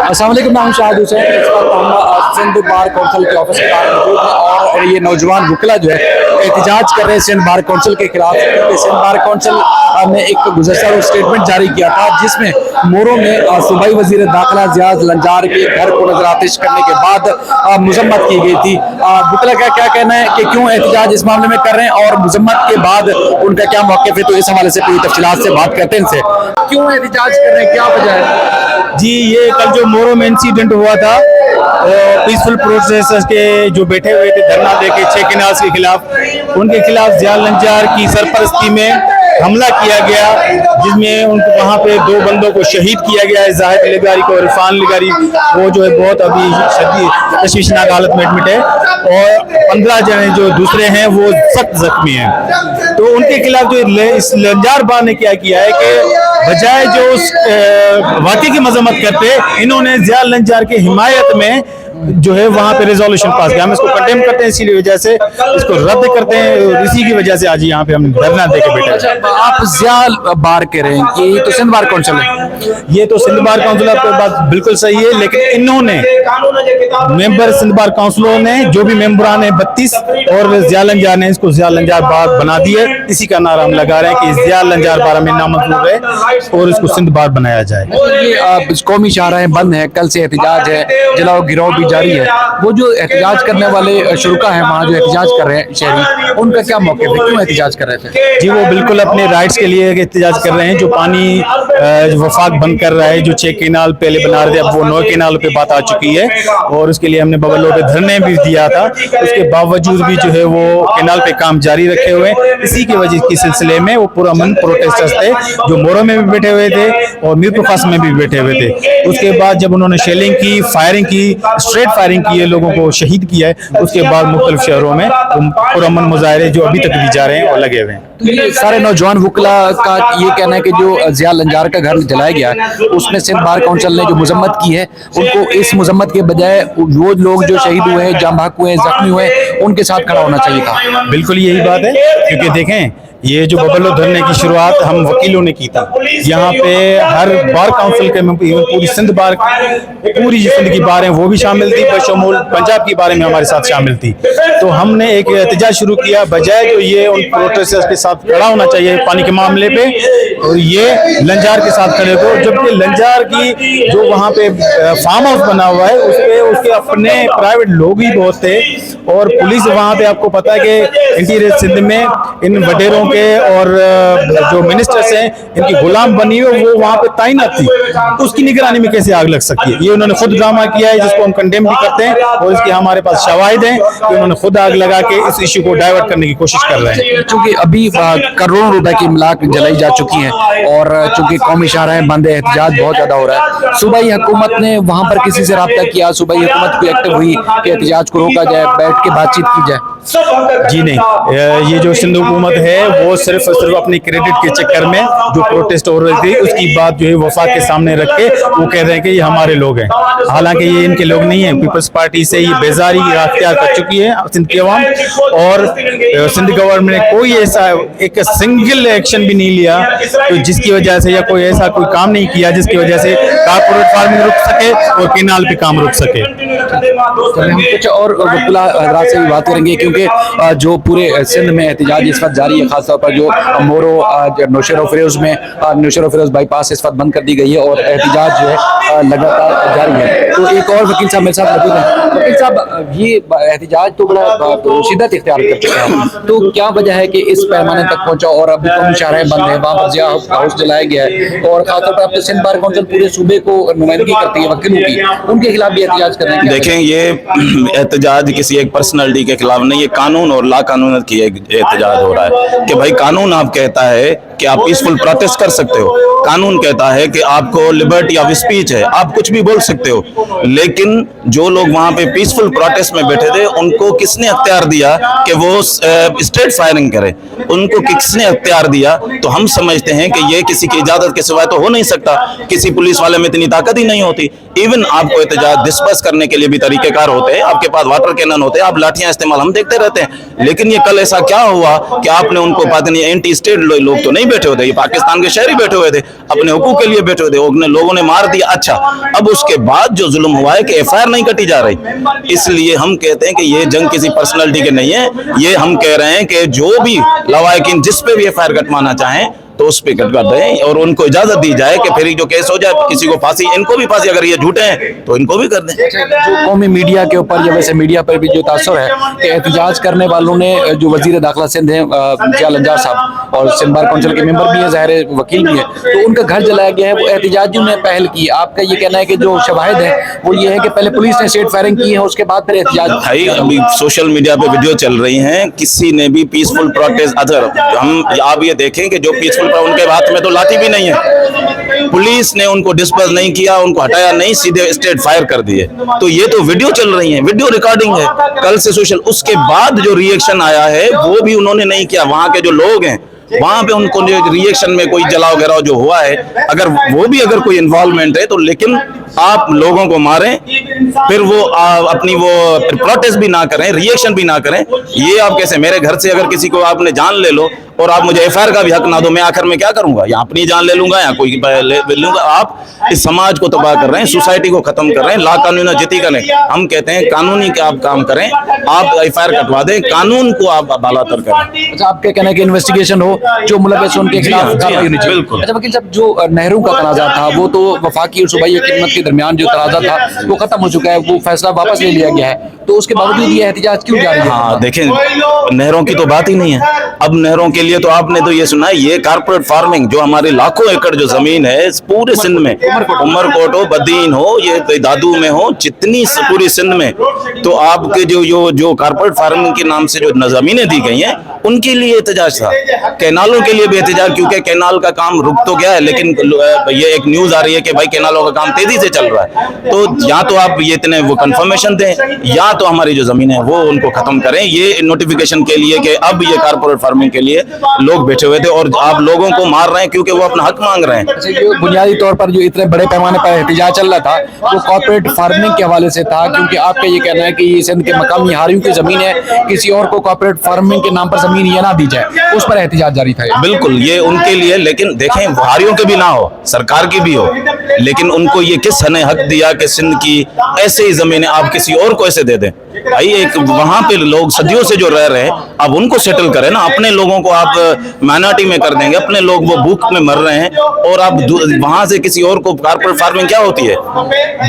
अस्सलाम वालेकुम, नाम शाहिद हुसैन। इस वक्त हम सिंध बार कौंसिल के ऑफिस के बाहर मौजूद हैं और ये नौजवान वकला जो है एहतजाज कर रहे हैं सिंध बार कौंसिल के खिलाफ। सिंध बार कौंसिल ने एक गुज़श्ता रोज़ स्टेटमेंट जारी किया था जिसमें मोरो में सूबाई वज़ीर दाखिला ज़ियाद लंजार के घर को नजर आतिश करने के बाद मजम्मत की गई थी। वकला का क्या कहना है कि क्यों एहतजाज इस मामले में कर रहे हैं और मजम्मत के बाद उनका क्या मौक़िफ़ है, तो इस हवाले से पूरी तफसीलात से बात करते हैं इनसे। क्यों एहतजाज कर रहे हैं, क्या वजह है? जी, ये कल जो मोरो में इंसिडेंट हुआ था, पीसफुल प्रोटेस्टर्स के जो बैठे हुए थे धरना देके 6 कैनाल्स के खिलाफ, उनके खिलाफ ज़ियाद लंजार की सरपरस्ती में हमला किया गया, जिसमें उनको वहाँ पे 2 बंदों को शहीद किया गया है, जाहिद लिगारी को और इरफान लिगारी। वो जो है बहुत अभी शदीद तशवीशनाक हालत में एडमिट है और 15 जने जो दूसरे हैं वो सख्त जख्मी हैं। तो उनके खिलाफ जो इस लंजार बार ने क्या किया है कि बजाय जो उस वाक़े की मजम्मत करते, इन्होंने ज़ियाद लंजार के हिमायत में जो है वहाँ पे रेजोल्यूशन पास किया। हम इसको कंडेम करते हैं, इसी वजह से इसको रद्द करते हैं और इसी की वजह से आज यहाँ पे हम धरना देके बैठे हैं। आप ज़ियाद बार कह रहे हैं कि तो सिंध बार कौंसिल है? ये तो सिंध बार काउंसिल, आपकी बात बिल्कुल सही है, लेकिन इन्होंने मेंबर सिंध बार काउंसिलों ने जो भी मेंबरान है 32 और ज़ियाद लंजार ने इसको ज़ियाद लंजार बार बना दी है। इसी का नारा हम लगा रहे हैं कि ज़ियाद लंजार बार हमें नामंजूर है और इसको सिंध बार बनाया जाए। कौमी शाहराहें बंद है, कल से एहतजाज है, जलाओ गिराओ भी जारी है। वो जो एहतजाज करने वाले शुरुका हैं वहाँ जो एहतजाज कर रहे हैं शहरी, उनका क्या मौक़िफ़ है, क्यों एहतजाज कर रहे थे? जी, वो बिल्कुल अपने राइट्स के लिए एहतजाज कर रहे हैं। जो पानी वफाक बंद कर रहा है, जो 6 कैनाल पहले बना रहे थे, अब वो 9 कैनाल पे बात आ चुकी है और उसके लिए हमने बबलो पे धरने भी दिया था। उसके बावजूद भी जो है वो कैनाल पे काम जारी रखे हुए। इसी की वजह के सिलसिले में वो पुरअमन प्रोटेस्टर्स थे जो मोरो में भी बैठे हुए थे और मीरपुर खास में भी बैठे हुए थे। उसके बाद जब उन्होंने शेलिंग की, फायरिंग की, स्ट्रेट फायरिंग की है, लोगों को शहीद किया है, उसके बाद मुख्तलिफ शहरों में पुरअमन मुजाहरे जो अभी तक भी जा रहे हैं और लगे हुए हैं। तो ये सारे नौजवान वकला का ये कहना है कि जो ज़ियाद लंजार का घर जलाया गया है उसमें सिंध बार कौंसिल ने जो मजम्मत की है, उनको इस मजम्मत के बजाय वो लोग जो शहीद हुए हैं, जाँ बहक हुए हैं, जख्मी हुए हैं, उनके साथ खड़ा होना चाहिए था। बिल्कुल यही बात है, क्योंकि देखें ये जो बबलो धरने की शुरुआत हम वकीलों ने की थी। यहाँ पे हर बार काउंसिल के पूरी सिंध बार, पूरी सिंध की बारें वो भी शामिल थी, बशमूल पंजाब की बारे में हमारे साथ शामिल थी। तो हमने एक एहतजाज शुरू किया, बजाय जो ये उन प्रोटेस्टर्स के साथ खड़ा होना चाहिए पानी के मामले पे, और ये लंजार के साथ खड़े हो, जबकि लंजार की जो वहाँ पे फार्म हाउस बना हुआ है उस पे उसके अपने प्राइवेट लोग ही बहुत थे और पुलिस वहाँ पे, आपको पता है कि इंटीरियर सिंध में इन वडेरों के और जो मिनिस्टर्स हैं इनकी गुलाम बनी हुई, वो वहाँ पे तैनात थी। तो उसकी निगरानी में कैसे आग लग सकती है? ये उन्होंने खुद ड्रामा किया है, जिसको हम कंडेम भी करते हैं और इसके हमारे पास शवाहिद हैं कि उन्होंने खुद आग लगा के इस इश्यू को डाइवर्ट करने की कोशिश कर रहे हैं। चूंकि अभी करोड़ों रुपए की इमलाक जलाई जा चुकी है और चूंकि कौमी शाहराहें बंद है, एहतजाज बहुत ज्यादा हो रहा है, सूबाई हुकूमत ने वहाँ पर किसी से रब्ता किया? सूबाई हुकूमत को एक्टिव हुई कि एहतजाज को रोका जाए, बैठ के बातचीत की जाए? जी नहीं, ये जो सिंध हुकूमत है वो सिर्फ अपने क्रेडिट के चक्कर में जो प्रोटेस्ट हो रही थी उसकी बात जो है वफाक के सामने रख के वो कह रहे हैं कि ये हमारे लोग हैं, हालांकि ये इनके लोग नहीं हैं। पीपल्स पार्टी से ये बेजारी अख्तियार कर चुकी है सिंध की अवाम और सिंध गवर्नमेंट ने कोई ऐसा एक सिंगल एक्शन भी नहीं लिया तो जिसकी वजह से, या कोई ऐसा कोई काम नहीं किया जिसकी वजह से कारपोरेट फार्मिंग रुक सके और कैनाल पे काम रुक सके। हम कुछ और वकला हजरात से भी बात करेंगे क्योंकि जो पूरे सिंध में एहतजाज इस वक्त जारी है, खासतौर पर जो मोरो नौशेरा फिरोज में नौशेरा फिरोज बाईपास इस वक्त बंद कर दी गई है और एहतजाज जो है लगातार जारी है। तो एक और वकील साहब मेरे साथ मौजूद हैं। वकील साहब, ये एहतजाज तो बड़ा शिद्दत इख्तियार कर चुके हैं, तो क्या वजह है कि इस पैमाने तक पहुंचा और अभी कौमी शाहराहें बंद है, वहाँ पर ज़ियाद हाउस जलाया गया है और खासतौर पर अपने सिंध बार कौंसिल पूरे सूबे को नुमाइंदगी करती है वकीलों की, उनके खिलाफ भी एहतजाज कर रहे हैं? देखें, ये एहतजाज किसी एक पर्सनैलिटी के खिलाफ नहीं, ये कानून और ला कानून की एहतजाज हो रहा है कि भाई कानून आप कहता है कि आप पीसफुल प्रोटेस्ट कर सकते हो, कानून कहता है कि आपको लिबर्टी ऑफ स्पीच है, आप कुछ भी बोल सकते हो, लेकिन जो लोग वहां पे पीसफुल प्रोटेस्ट में बैठे थे उनको किसने अख्तियार दिया कि वो स्ट्रेट फायरिंग करे? उनको किसने अख्तियार दिया? तो हम समझते हैं कि ये किसी की इजाजत के सिवाय तो हो नहीं सकता, किसी पुलिस वाले में इतनी ताकत ही नहीं होती। इवन आपको एहतजाज डिस्पर्स करने के लिए भी तरीकेकार होते हैं, आपके पास वाटर कैनन होते हैं, आप लाठियां इस्तेमाल हम देखते रहते हैं, लेकिन ये कल ऐसा क्या हुआ कि आपने उनको पता नहीं एंटी स्टेट लोग तो नहीं नहीं बैठे हुए थे, ये पाकिस्तान के शहरी बैठे हुए थे, अपने हुकूक के लिए बैठे हुए थे, उन्हें लोगों ने मार दिया। अच्छा, अब उसके बाद जो जुल्म हुआ है कि एफआईआर नहीं कटी जा रही, इसलिए हम कहते हैं कि ये जंग किसी पर्सनालिटी के नहीं है। ये हम कह रहे हैं कि जो भी लवाहिकीन जिस पे भी एफआईआर कटवाना चाहें तो उस पे कटवा दें और उनको इजाजत दी जाए कि फिर जो केस हो जाए किसी को फांसी, इनको भी फांसी, अगर ये झूठे हैं तो इनको भी कर दें। जो कौमी मीडिया के ऊपर या वैसे मीडिया पर भी जो तासुर है कि एहतजाज करने वालों ने जो वजीर दाखिला सिंध है जिया लंजार साहब और सिंध बार काउंसिल के मेंबर भी हैं, ज़ाहिर वकील भी हैं, तो उनका घर जलाया गया है, वो एहतजाजियों ने पहल की। आपका ये कहना है कि जो शवाहिद है वो ये है कि पहले पुलिस ने स्टेट फायरिंग की है, उसके बाद फिर एहतजाज। भाई अभी सोशल मीडिया पे वीडियो चल रही हैं, किसी ने भी पीसफुल प्रोटेस्ट, अगर हम आप ये देखें कि जो पीसफुल, उनके हाथ में तो लाठी भी नहीं है, पुलिस ने उनको डिस्पर्स नहीं किया, उनको हटाया नहीं, सीधे स्टेट फायर कर दिए। तो ये तो वीडियो चल रही है, वीडियो रिकॉर्डिंग है कल से सोशल, उसके बाद जो रिएक्शन आया है वो भी उन्होंने नहीं किया। वहां के जो लोग हैं वहां पे उनको जो रिएक्शन में कोई जलाओ गिराओ जो हुआ है, अगर वो भी अगर कोई इन्वॉल्वमेंट है तो, लेकिन आप लोगों को मारें फिर वो अपनी वो प्रोटेस्ट भी ना करें, रिएक्शन भी ना करें, ये आप कैसे? मेरे घर से अगर किसी को आपने जान ले लो और आप मुझे एफआईआर का भी हक ना दो, मैं आखिर में क्या करूंगा? या अपनी जान ले लूंगा या कोई ले लूंगा। आप इस समाज को तबाह कर रहे हैं, सोसाइटी को खत्म कर रहे हैं, ला कानून जिती करें। हम कहते हैं कानूनी के आप काम करें, आप एफआईआर कटवा दें, कानून को आप बालातर करें। अच्छा, आपके कहना है कि इन्वेस्टिगेशन हो, जो मुलविस उनके खिलाफ कार्रवाई होनी चाहिए। बिल्कुल। अच्छा वकील साहब, जो नहरों का तनाजा था वो तो वफाकी और सूबाई हुकूमत के दरमियान जो तनाजा था वो खत्म हो चुका है, वो फैसला वापस ले लिया गया है, तो उसके बावजूद ये एहतजाज क्यों जारी है? हाँ देखें, नहरों की तो बात ही नहीं है। अब नहरों के लिए तो आपने तो ये सुना है, ये कारपोरेट फार्मिंग जो हमारे लाखों एकड़ जो जमीन है पूरे सिंध में, उमरकोट हो, बदीन हो, ये दादू में हो, जितनी पूरी सिंध में, तो आपके जो कारपोरेट फार्मिंग के नाम से जो जमीनें दी गई हैं उनके लिए एहतजाज था। कैनालों के लिए भी एहतजाज, क्योंकि कैनाल का काम रुक तो गया है, लेकिन ये एक न्यूज आ रही है कि भाई कैनालों का काम तेजी से चल रहा है। तो या तो आप ये इतने वो कंफर्मेशन दें, या तो हमारी जो जमीन है वो उनको खत्म करें, ये नोटिफिकेशन के लिए कि अब ये कारपोरेट फार्मिंग के लिए लोग बैठे हुए थे और आप लोगों को मार रहे हैं क्योंकि वो अपना हक मांग रहे हैं। अच्छा, जो बुनियादी तौर पर जो इतने बड़े पैमाने पर एहतजाज चल रहा था वो कॉर्पोरेट फार्मिंग के हवाले से था, क्योंकि आपका ये कहना है कि ये सिंध के मकामी हारियों की जमीन है, किसी और को कॉर्पोरेट फार्मिंग के नाम पर जमीन ये ना दी जाए, उस पर एहतजाज जारी था। बिल्कुल, ये उनके लिए, लेकिन देखें हारियों के भी ना हो, सरकार की भी हो, लेकिन उनको ये किस ने हक दिया कि सिंध की ऐसे ही जमीनें आप किसी और को ऐसे दे दें? भाई एक वहां पे लोग सदियों से जो रह रहे हैं, अब उनको सेटल करें ना। अपने लोगों को आप माइनॉरिटी में कर देंगे, अपने लोग वो भूख में मर रहे हैं, और आप वहां से किसी और को, कारपोरेट फार्मिंग क्या होती है?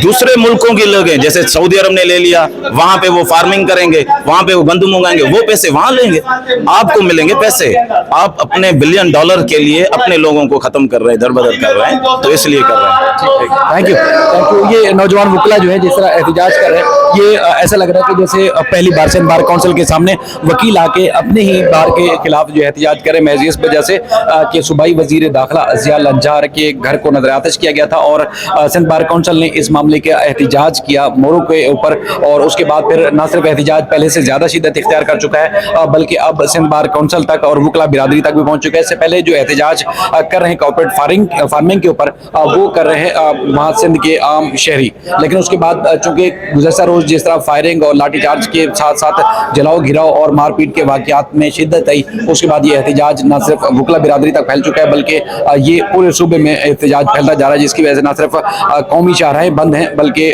दूसरे मुल्कों के लोग हैं, जैसे सऊदी अरब ने ले लिया, वहां पे वो फार्मिंग करेंगे, वहां पे वो गंदम उगाएंगे, वो पैसे वहां लेंगे, आपको मिलेंगे पैसे। आप अपने $1 बिलियन के लिए अपने लोगों को खत्म कर रहे हैं, दरबदर कर रहे हैं, तो इसलिए कर रहे हैं। Thank you. ये नौजवान वकला जो है जिस तरह एहतजाज कर रहे हैं, ये ऐसा लग रहा है कि जैसे पहली बार सिंध बार काउंसिल के सामने वकील आके अपने ही बार के खिलाफ जो एहतजाज करे, महज इस वजह से कि सूबाई वजीर दाखिला जिया लंजार के घर को नजर आतिश किया गया था और सिंध बार काउंसिल ने इस मामले का एहतजाज किया मोरू के ऊपर, और उसके बाद फिर न सिर्फ एहतजाज पहले से ज्यादा शिद्दत इख्तियार कर चुका है, बल्कि अब सिंध बार काउंसिल तक और वकला बिरादरी तक भी पहुंच चुका है। इससे पहले जो एहतजाज कर रहे हैं कॉर्पोरेट फार्मिंग के ऊपर, वो कर रहे हैं वहाँ सिंध के आम शहरी, लेकिन उसके बाद चूंकि गुज़श्ता रोज जिस तरह फायरिंग और लाठीचार्ज के साथ साथ जलाओ घिराव और मारपीट के वाकयात में शिद्दत आई, उसके बाद ये एहतजाज न सिर्फ वकला बिरादरी तक फैल चुका है, बल्कि ये पूरे सूबे में एहतजाज फैलता जा रहा है, जिसकी वजह से न सिर्फ कौमी शाहराहें बंद हैं, बल्कि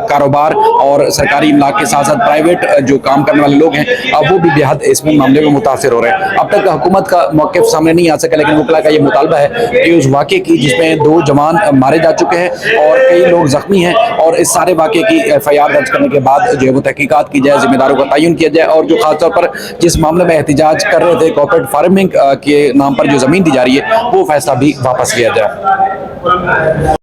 कारोबार और सरकारी इमलाक के साथ साथ प्राइवेट जो काम करने वाले लोग हैं वो भी बेहद इसमें मामले में मुतासर हो रहे हैं। अब तक हुकूमत का मौक़िफ़ सामने नहीं आ सका, लेकिन वकला का ये मुतालबा है कि उस वाक़े की जिसमें 2 जवान मारे जा चुके हैं और कई लोग जख्मी हैं, और इस सारे वाक़े की एफआईआर दर्ज करने के बाद जो है वो तहकीकात की जाए, जिम्मेदारों का तयन किया जाए, और जो खासतौर पर जिस मामले में एहतजाज कर रहे थे कॉर्पोरेट फार्मिंग के नाम पर जो ज़मीन दी जा रही है वो फैसला भी वापस लिया जाए।